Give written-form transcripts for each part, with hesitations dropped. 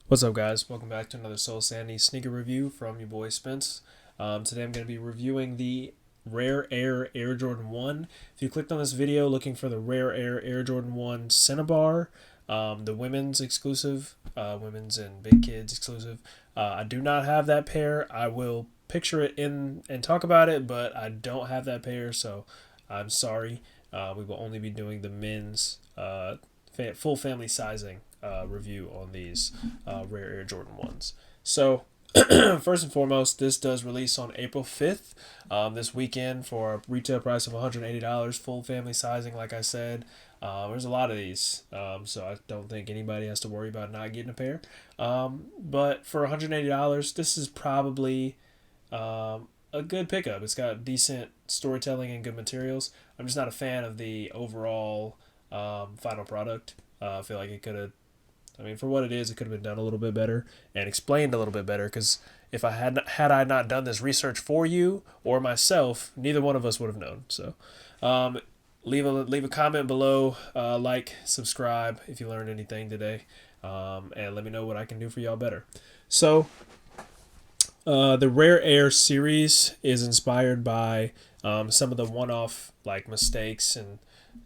What's up, guys? Welcome back to another Soul Sandy sneaker review from your boy Spence. Today I'm going to be reviewing the Rare Air Air Jordan 1. If you clicked on this video looking for the Rare Air Air Jordan 1 Cinnabar, the women's exclusive, women's and big kids exclusive, I do not have that pair. I will picture it in and talk about it, but I don't have that pair, so I'm sorry. We will only be doing the men's full family sizing review on these Rare Air Jordan 1s. So, first and foremost, this does release on April 5th, this weekend, for a retail price of $180, full family sizing, like I said. There's a lot of these, so I don't think anybody has to worry about not getting a pair. But for $180, this is probably a good pickup. It's got decent storytelling and good materials. I'm just not a fan of the overall final product. I feel like it could have, for what it is, it could have been done a little bit better and explained a little bit better. Because if I had I not done this research for you or myself, neither one of us would have known. So, leave a comment below, like, subscribe if you learned anything today, and let me know what I can do for y'all better. So, the Rare Air series is inspired by some of the one-off mistakes and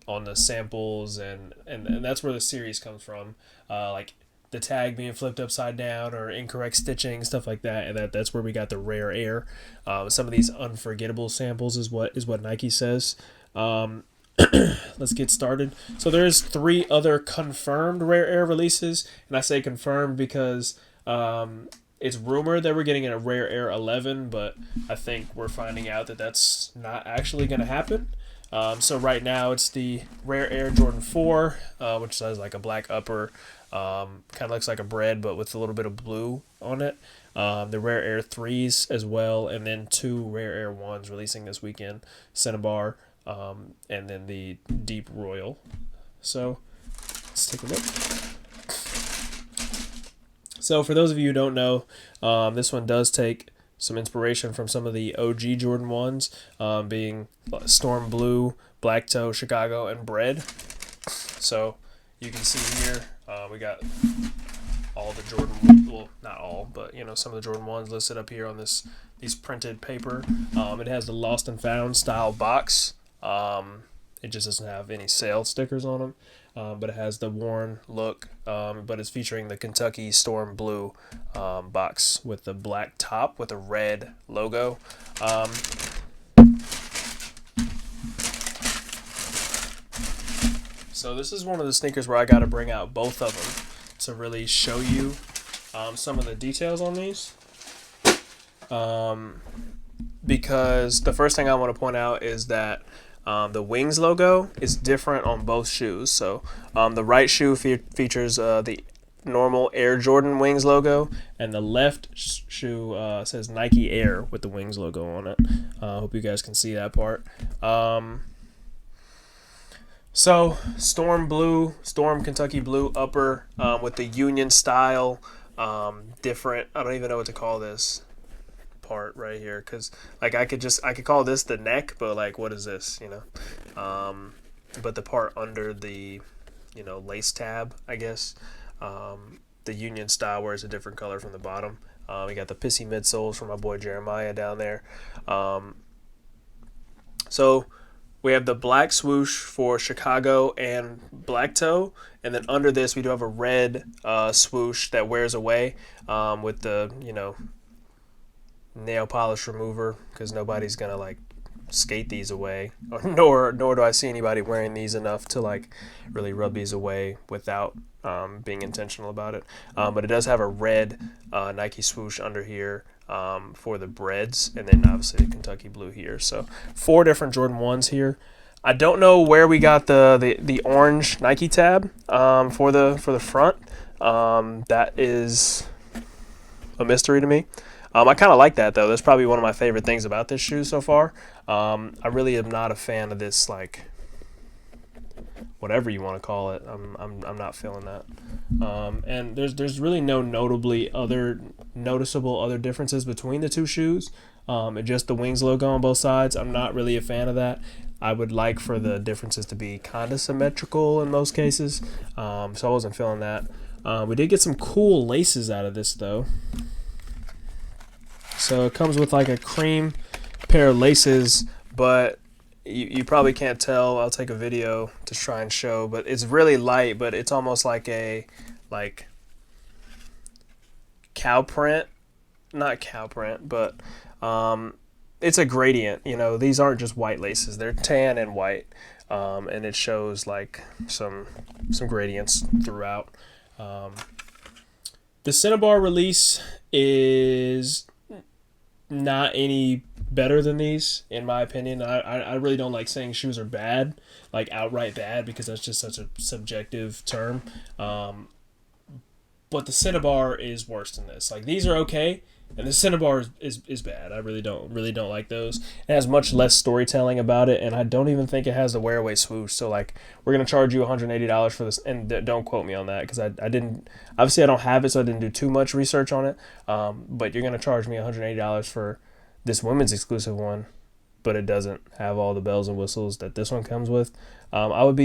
on the samples, and that's where the series comes from. Like the tag being flipped upside down or incorrect stitching, stuff like that, and that's where we got the Rare Air. Some of these unforgettable samples is what Nike says. Let's get started. So there's 3 other confirmed Rare Air releases, and I say confirmed because it's rumored that we're getting a Rare Air 11, but I think we're finding out that that's not actually going to happen. So right now it's the Rare Air Jordan 4, which has like a black upper, kind of looks like a bread, but with a little bit of blue on it. The Rare Air 3s as well, and then 2 Rare Air 1s releasing this weekend, Cinnabar, and then the Deep Royal. So let's take a look. So for those of you who don't know, this one does take some inspiration from some of the OG Jordan 1s, being Storm Blue, Black Toe, Chicago, and Bread. So you can see here, we got all the Jordan, well, not all, but some of the Jordan 1s listed up here on these printed paper. It has the Lost and Found style box. It just doesn't have any sale stickers on them. But it has the worn look, but it's featuring the Kentucky Storm Blue box with the black top with a red logo. So this is one of the sneakers where I got to bring out both of them to really show you some of the details on these. Because the first thing I want to point out is that the Wings logo is different on both shoes. So the right shoe features the normal Air Jordan Wings logo, and the left shoe says Nike Air with the Wings logo on it. Hope you guys can see that part. So Storm Kentucky Blue upper with the Union style, different. I don't even know what to call this part right here, because like I could call this the neck, but like what is this, but the part under the lace tab, I guess, the Union style, where it's a different color from the bottom. We got the pissy midsoles from my boy Jeremiah down there. So we have the black swoosh for Chicago and Black Toe, and then under this we do have a red swoosh that wears away, with the nail polish remover, because nobody's gonna skate these away, nor do I see anybody wearing these enough to really rub these away without being intentional about it. But it does have a red Nike swoosh under here for the breads, and then obviously the Kentucky Blue here. So 4 different Jordan 1s here. I don't know where we got the orange Nike tab for the front. That is a mystery to me. I kind of like that though. That's probably one of my favorite things about this shoe so far. I really am not a fan of this, whatever you want to call it. I'm not feeling that. And there's really no noticeable other differences between the 2 shoes. And just the Wings logo on both sides. I'm not really a fan of that. I would like for the differences to be kind of symmetrical in most cases. So I wasn't feeling that. We did get some cool laces out of this though. So it comes with like a cream pair of laces, but you probably can't tell. I'll take a video to try and show, but it's really light, but it's almost like a cow print, not cow print, but it's a gradient. You know, these aren't just white laces; they're tan and white, and it shows like some gradients throughout. The Cinnabar release is not any better than these, in my opinion. I really don't like saying shoes are bad, like outright bad, because that's just such a subjective term. But the Cinnabar is worse than this. Like, these are okay, and the Cinnabar is bad. I really don't like those. It has much less storytelling about it, and I don't even think it has the wear away swoosh. So like, we're gonna charge you $180 for this, and don't quote me on that, because I didn't, obviously I don't have it, so I didn't do too much research on it. But you're gonna charge me $180 for this women's exclusive one, but it doesn't have all the bells and whistles that this one comes with. I'm not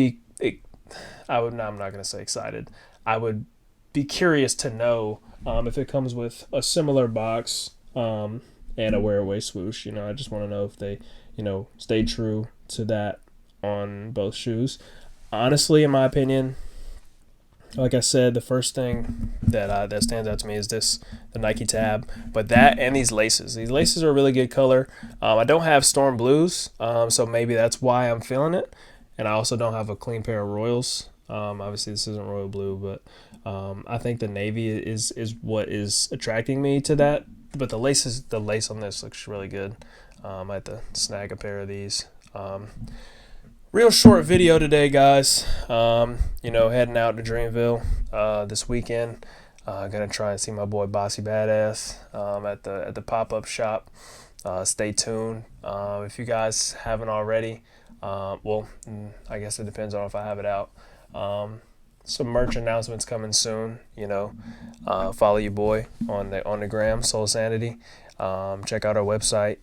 gonna say excited. I would be curious to know if it comes with a similar box and a wear away swoosh. You know, I just want to know if they, you know, stay true to that on both shoes. Honestly, in my opinion, like I said, the first thing that stands out to me is the Nike tab, but that and these laces. These laces are a really good color. I don't have Storm Blues, so maybe that's why I'm feeling it. And I also don't have a clean pair of Royals. Obviously, this isn't Royal Blue, but I think the navy is what is attracting me to that. But the lace on this looks really good. I have to snag a pair of these. Real short video today, guys. You know, heading out to Dreamville this weekend. Gonna try and see my boy Bossy Badass at the pop-up shop. Stay tuned. If you guys haven't already, well, I guess it depends on if I have it out. Some merch announcements coming soon. You know, follow your boy on the gram, Soul Sanity. Check out our website.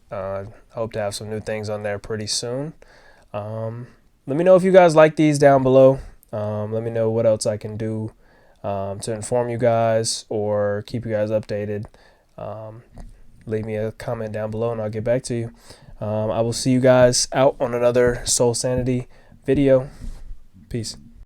Hope to have some new things on there pretty soon. Let me know if you guys like these down below. Let me know what else I can do to inform you guys or keep you guys updated. Leave me a comment down below and I'll get back to you. I will see you guys out on another Soul Sanity video. Peace.